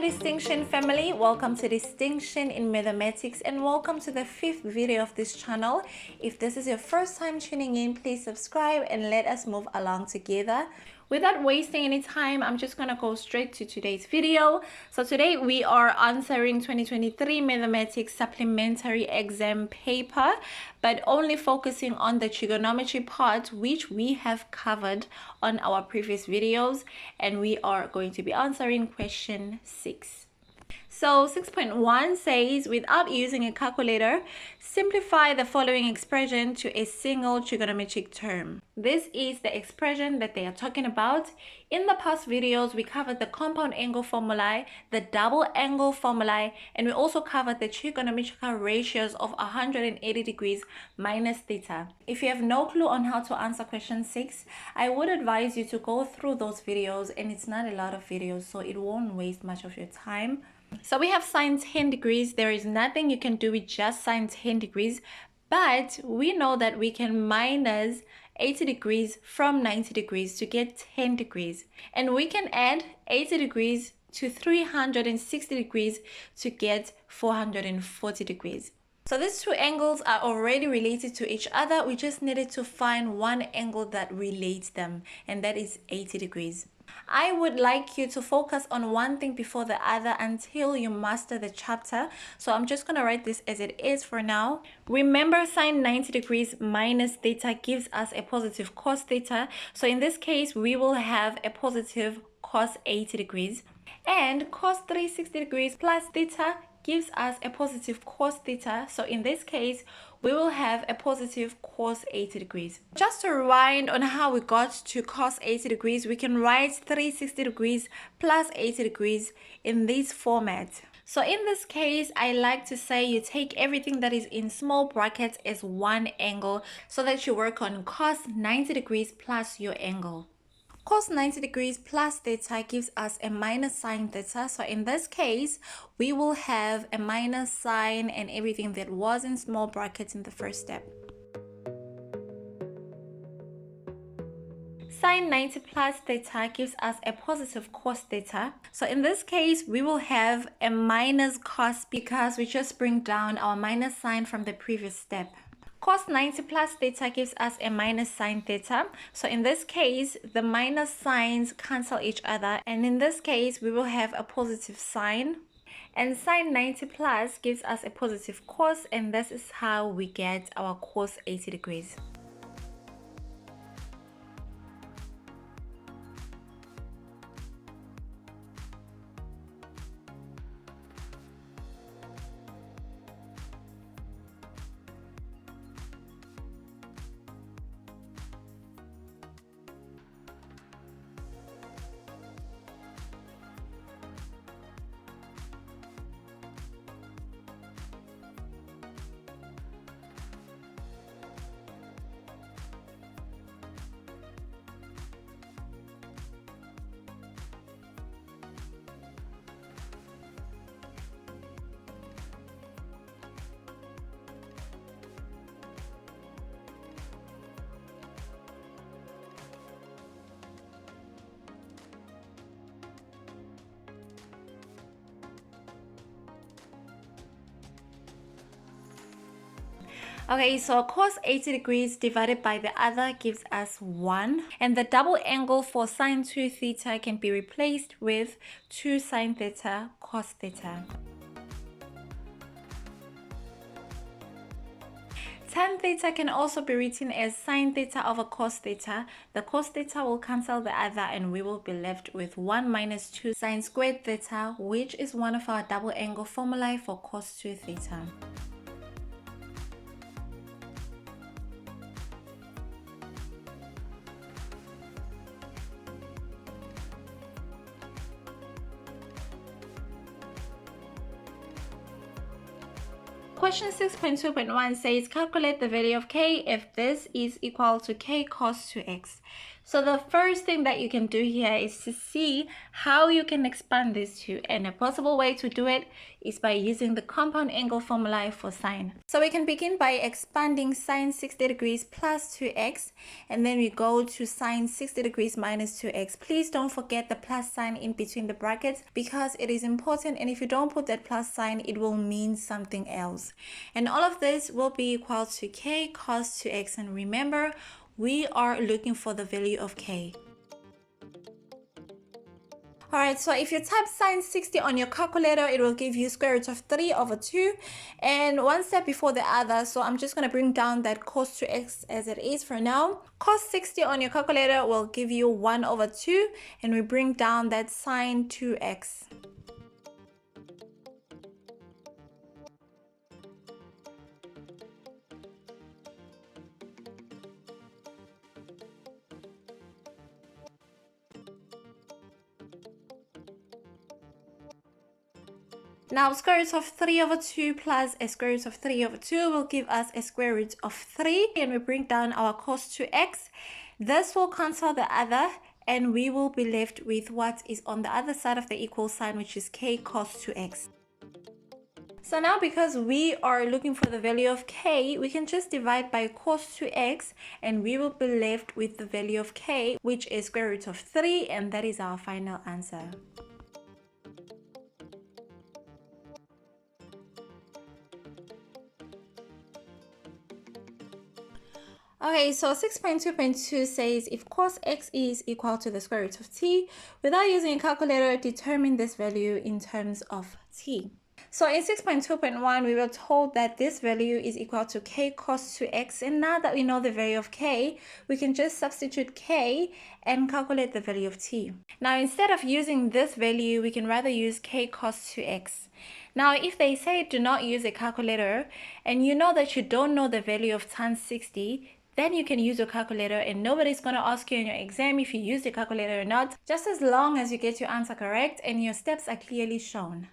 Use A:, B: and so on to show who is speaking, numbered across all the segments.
A: Distinction family, welcome to Distinction in Mathematics and welcome to the 5th video of this channel. If this is your first time tuning in, please subscribe and let us move along together. Without wasting any time, I'm just gonna go straight to today's video. So today we are answering 2023 Mathematics Supplementary Exam paper, but only focusing on the trigonometry part, which we have covered on our previous videos, and we are going to be answering question 6. So 6.1 says, without using a calculator, simplify the following expression to a single trigonometric term. This is the expression that they are talking about. In the past videos, we covered the compound angle formulae, the double angle formulae, and we also covered the trigonometrical ratios of 180 degrees minus theta. If you have no clue on how to answer question 6, I would advise you to go through those videos, and it's not a lot of videos, so it won't waste much of your time. So we have sine 10 degrees. There is nothing you can do with just sine 10 degrees, but we know that we can minus 80 degrees from 90 degrees to get 10 degrees. And we can add 80 degrees to 360 degrees to get 440 degrees. So these two angles are already related to each other. We just needed to find one angle that relates them, and that is 80 degrees. I would like you to focus on one thing before the other until you master the chapter. So I'm just going to write this as it is for now. Remember, sine 90 degrees minus theta gives us a positive cos theta. So in this case, we will have a positive cos 80 degrees. And cos 360 degrees plus theta gives us a positive cos theta. So in this case, we will have a positive cos 80 degrees. Just to rewind on how we got to cos 80 degrees, we can write 360 degrees plus 80 degrees in this format. So in this case, I like to say you take everything that is in small brackets as one angle so that you work on cos 90 degrees plus your angle. Cos 90 degrees plus theta gives us a minus sine theta. So in this case, we will have a minus sine and everything that was in small brackets in the first step. Sine 90 plus theta gives us a positive cos theta. So in this case, we will have a minus cos because we just bring down our minus sign from the previous step. Cos 90 plus theta gives us a minus sine theta. So in this case, the minus signs cancel each other. And in this case, we will have a positive sine. And sine 90 plus gives us a positive cos. And this is how we get our cos 80 degrees. Okay, so cos 80 degrees divided by the other gives us 1. And the double angle for sine 2 theta can be replaced with 2 sine theta cos theta. Tan theta can also be written as sine theta over cos theta. The cos theta will cancel the other and we will be left with 1 minus 2 sine squared theta, which is one of our double angle formulae for cos 2 theta. Question 6.2.1 says calculate the value of k if this is equal to k cos 2x. So the first thing that you can do here is to see how you can expand these two, and a possible way to do it is by using the compound angle formula for sine. So we can begin by expanding sine 60 degrees plus 2x, and then we go to sine 60 degrees minus 2x. Please don't forget the plus sign in between the brackets because it is important, and if you don't put that plus sign, it will mean something else. And all of this will be equal to k cos 2x, and remember, we are looking for the value of k. Alright, so if you type sine 60 on your calculator, it will give you square root of 3 over 2, and one step before the other, so I'm just going to bring down that cos 2x as it is for now. Cos 60 on your calculator will give you 1 over 2, and we bring down that sine 2x. Now, square root of 3 over 2 plus a square root of 3 over 2 will give us a square root of 3. And we bring down our cos 2x. This will cancel the other, and we will be left with what is on the other side of the equal sign, which is k cos 2x. So now, because we are looking for the value of k, we can just divide by cos 2x, and we will be left with the value of k, which is square root of 3, and that is our final answer. Okay, so 6.2.2 says if cos x is equal to the square root of t, without using a calculator, determine this value in terms of t. So in 6.2.1, we were told that this value is equal to k cos 2x, and now that we know the value of k, we can just substitute k and calculate the value of t. Now, instead of using this value, we can rather use k cos 2x. Now, if they say do not use a calculator, and you know that you don't know the value of tan 60, then you can use your calculator, and nobody's going to ask you in your exam if you use your calculator or not, just as long as you get your answer correct and your steps are clearly shown.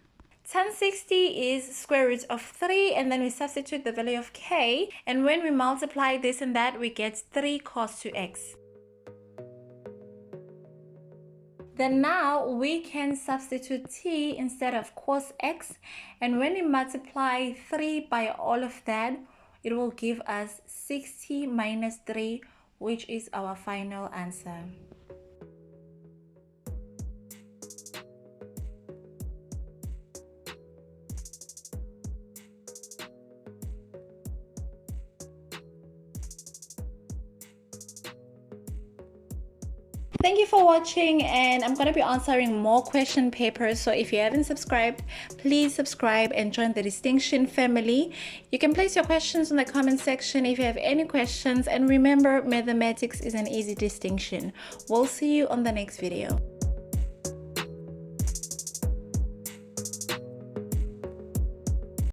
A: Tan 60 is square root of 3, and then we substitute the value of k, and when we multiply this and that, we get 3 cos 2x. Then now we can substitute t instead of cos x, and when we multiply 3 by all of that, it will give us 60 minus 3, which is our final answer. Thank you for watching, and I'm going to be answering more question papers, so if you haven't subscribed, please subscribe and join the distinction family. You can place your questions in the comment section if you have any questions, and remember, mathematics is an easy distinction. We'll see you on the next video.